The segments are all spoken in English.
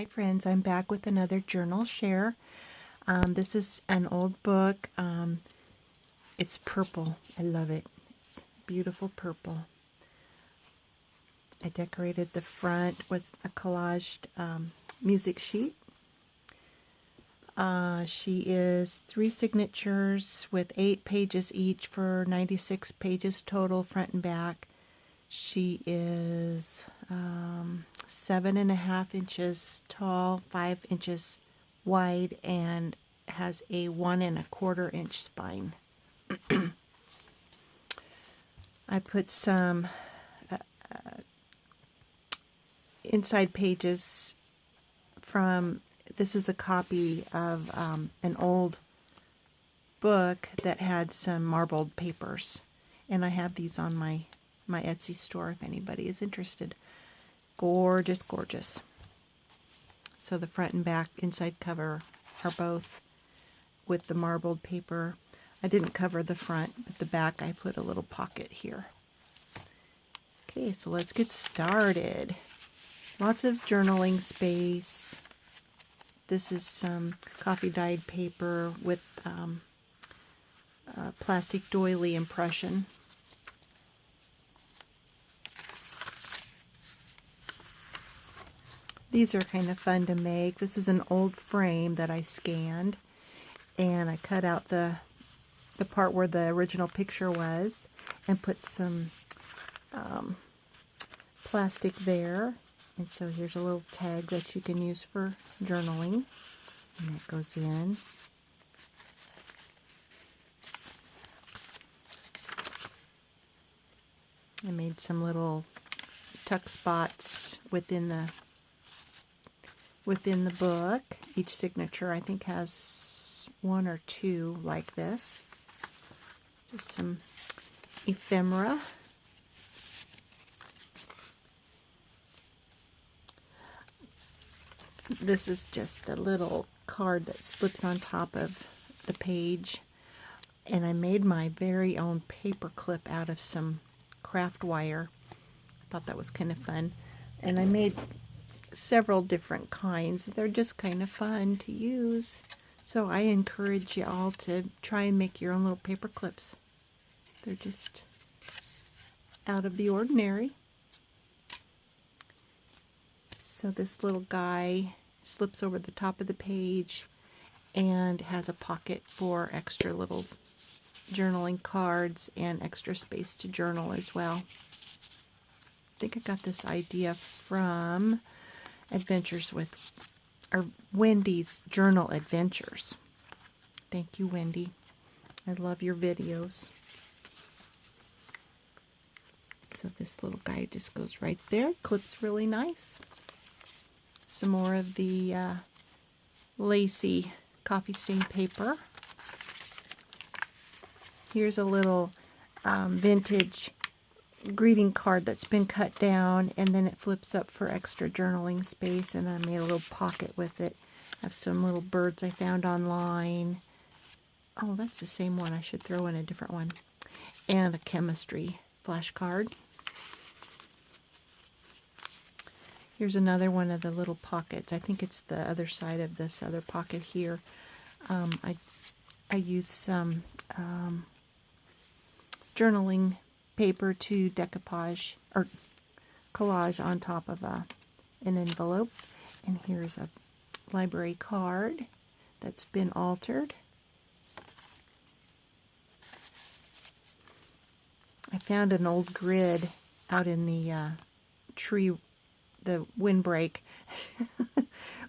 Hi friends, I'm back with another journal share. This is an old book. It's purple. I love it. It's beautiful purple. I decorated the front with a collaged music sheet. She is 3 signatures with 8 pages each for 96 pages total, front and back. She is 7.5 inches tall, 5 inches wide, and has a 1.25 inch spine. I put some inside pages from, this is a copy of an old book that had some marbled papers, and I have these on my Etsy store if anybody is interested. Gorgeous, gorgeous. So the front and back inside cover are both with the marbled paper. I didn't cover the front, but the back I put a little pocket here. Okay, so let's get started. Lots of journaling space. This is some coffee dyed paper with plastic doily impression. These are kind of fun to make. This is an old frame that I scanned, and I cut out the part where the original picture was and put some plastic there. And so here's a little tag that you can use for journaling, and it goes in. I made some little tuck spots within the book. Each signature I think has 1 or 2 like this. Just some ephemera. This is just a little card that slips on top of the page, and I made my very own paper clip out of some craft wire. I thought that was kind of fun, and I made several different kinds. They're just kind of fun to use, so I encourage you all to try and make your own little paper clips. They're just out of the ordinary. So this little guy slips over the top of the page and has a pocket for extra little journaling cards and extra space to journal as well. I think I got this idea from Wendy's Journal Adventures. Thank you, Wendy. I love your videos. So this little guy just goes right there. Clips really nice. Some more of the lacy coffee stain paper. Here's a little vintage greeting card that's been cut down, and then it flips up for extra journaling space, and I made a little pocket with it. I have some little birds I found online. Oh, that's the same one. I should throw in a different one. And a chemistry flashcard. Here's another one of the little pockets. I think it's the other side of this other pocket here. I used some journaling paper to decoupage or collage on top of an envelope. And here's a library card that's been altered. I found an old grid out in the tree, the windbreak.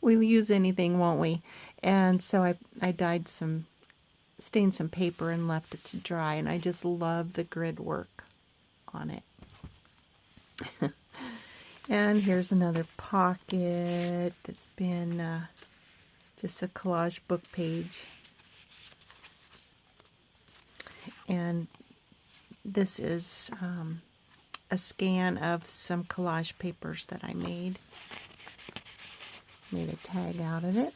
We'll use anything, won't we? And so I stained some paper and left it to dry, and I just love the grid work on it. And here's another pocket that's been just a collage book page. And this is a scan of some collage papers that I made. Made a tag out of it.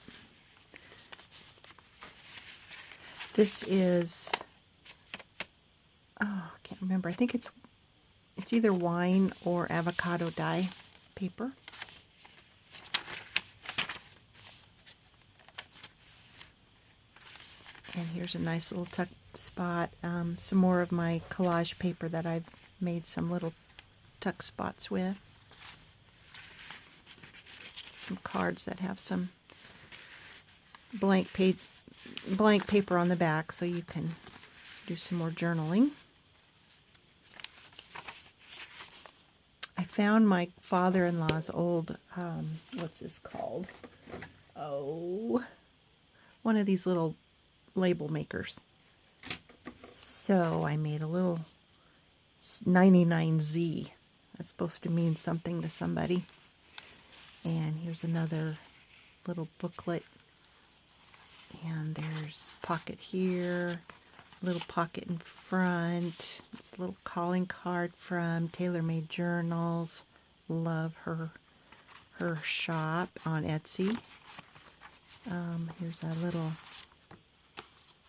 This is, oh, I can't remember. I think it's either wine or avocado dye paper. And here's a nice little tuck spot. Some more of my collage paper that I've made some little tuck spots with. Some cards that have some blank paper on the back so you can do some more journaling. I found my father-in-law's old, what's this called? Oh, one of these little label makers. So I made a little 99Z. That's supposed to mean something to somebody. And here's another little booklet. And there's a pocket here, a little pocket in front. It's a little calling card from Tailor Made Journals. Love her shop on Etsy. Here's a little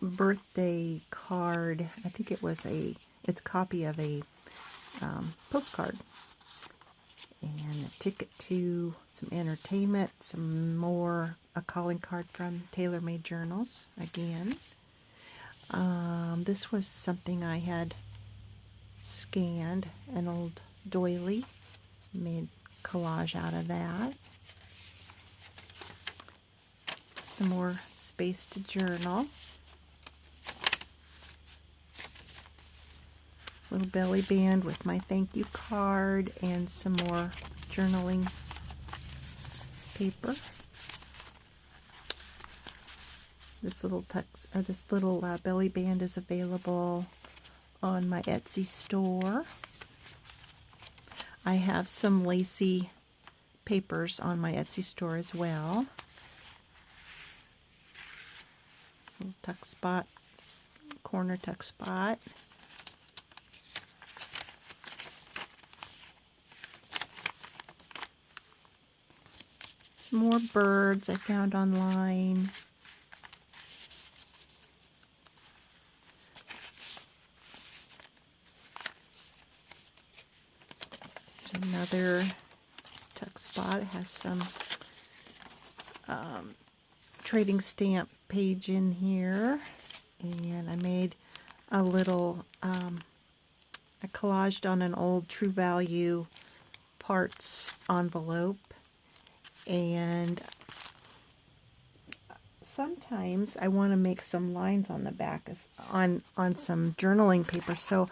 birthday card. I think it's a copy of a postcard. And a ticket to some entertainment, some more, a calling card from Tailor Made Journals again. This was something I had scanned, an old doily, made collage out of that. Some more space to journal. Little belly band with my thank you card and some more journaling paper. This little belly band is available on my Etsy store. I have some lacy papers on my Etsy store as well. Little tuck spot, corner tuck spot. Some more birds I found online. There's another tuck spot. It has some trading stamp page in here. And I made a little, I collaged on an old True Value parts envelope. And sometimes I want to make some lines on the back on some journaling paper. So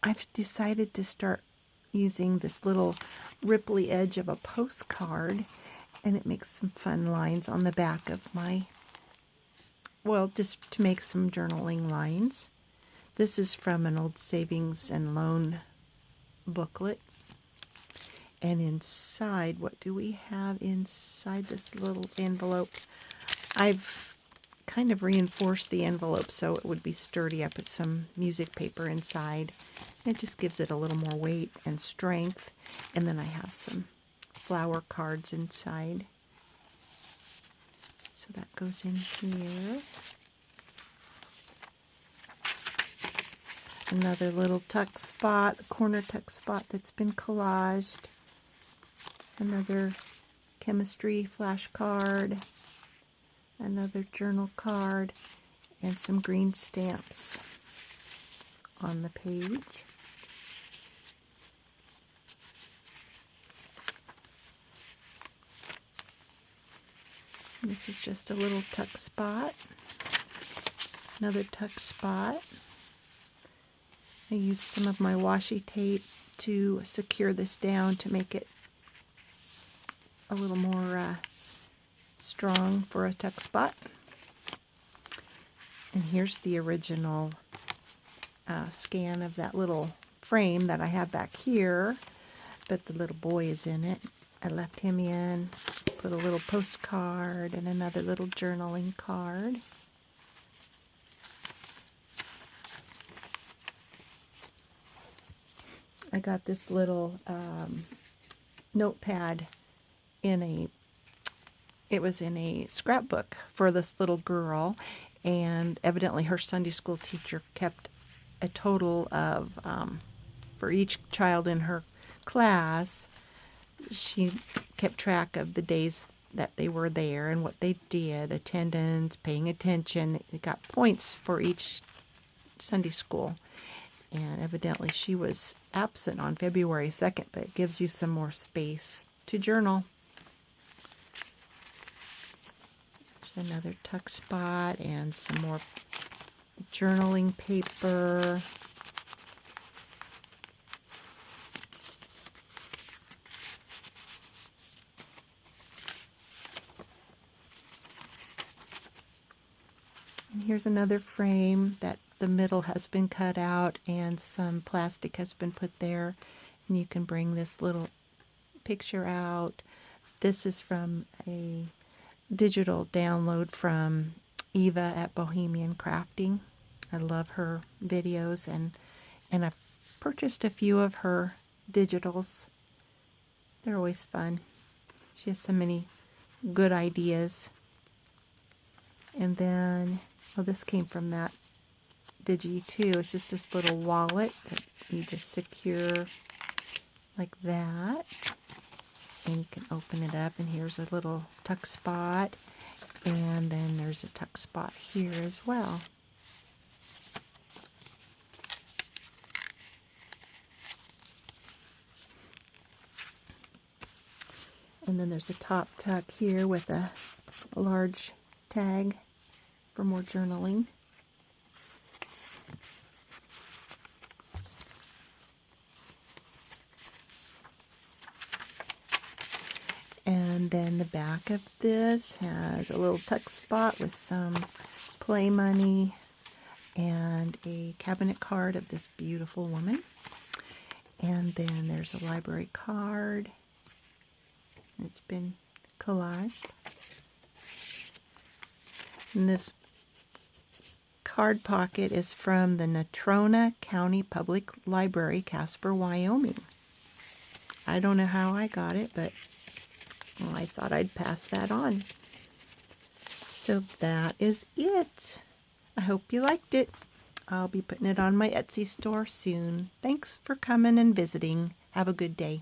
I've decided to start using this little ripply edge of a postcard, and it makes some fun lines on the back of my, well, just to make some journaling lines. This is from an old savings and loan booklet. And inside, what do we have inside this little envelope? I've kind of reinforced the envelope so it would be sturdy. I put some music paper inside. It just gives it a little more weight and strength. And then I have some flower cards inside. So that goes in here. Another little tuck spot, corner tuck spot that's been collaged. Another chemistry flashcard, another journal card, and some green stamps on the page. And this is just a little tuck spot, another tuck spot. I used some of my washi tape to secure this down to make it a little more strong for a tuck spot. And here's the original scan of that little frame that I have back here, but the little boy is in it. I left him in, put a little postcard and another little journaling card. I got this little notepad it was in a scrapbook for this little girl, and evidently her Sunday school teacher kept a total of, for each child in her class, she kept track of the days that they were there and what they did, attendance, paying attention. They got points for each Sunday school. And evidently she was absent on February 2nd, but it gives you some more space to journal. There's another tuck spot and some more journaling paper. And here's another frame that the middle has been cut out and some plastic has been put there. And you can bring this little picture out. This is from a digital download from Eva at Bohemian Crafting. I love her videos, and I've purchased a few of her digitals. They're always fun. She has so many good ideas. And then, oh, this came from that Digi too. It's just this little wallet that you just secure like that. And you can open it up, and here's a little tuck spot. And then there's a tuck spot here as well. And then there's a top tuck here with a large tag for more journaling. And then the back of this has a little tuck spot with some play money and a cabinet card of this beautiful woman. And then there's a library card. It's been collaged. And this card pocket is from the Natrona County Public Library, Casper, Wyoming. I don't know how I got it, but well, I thought I'd pass that on. So that is it. I hope you liked it. I'll be putting it on my Etsy store soon. Thanks for coming and visiting. Have a good day.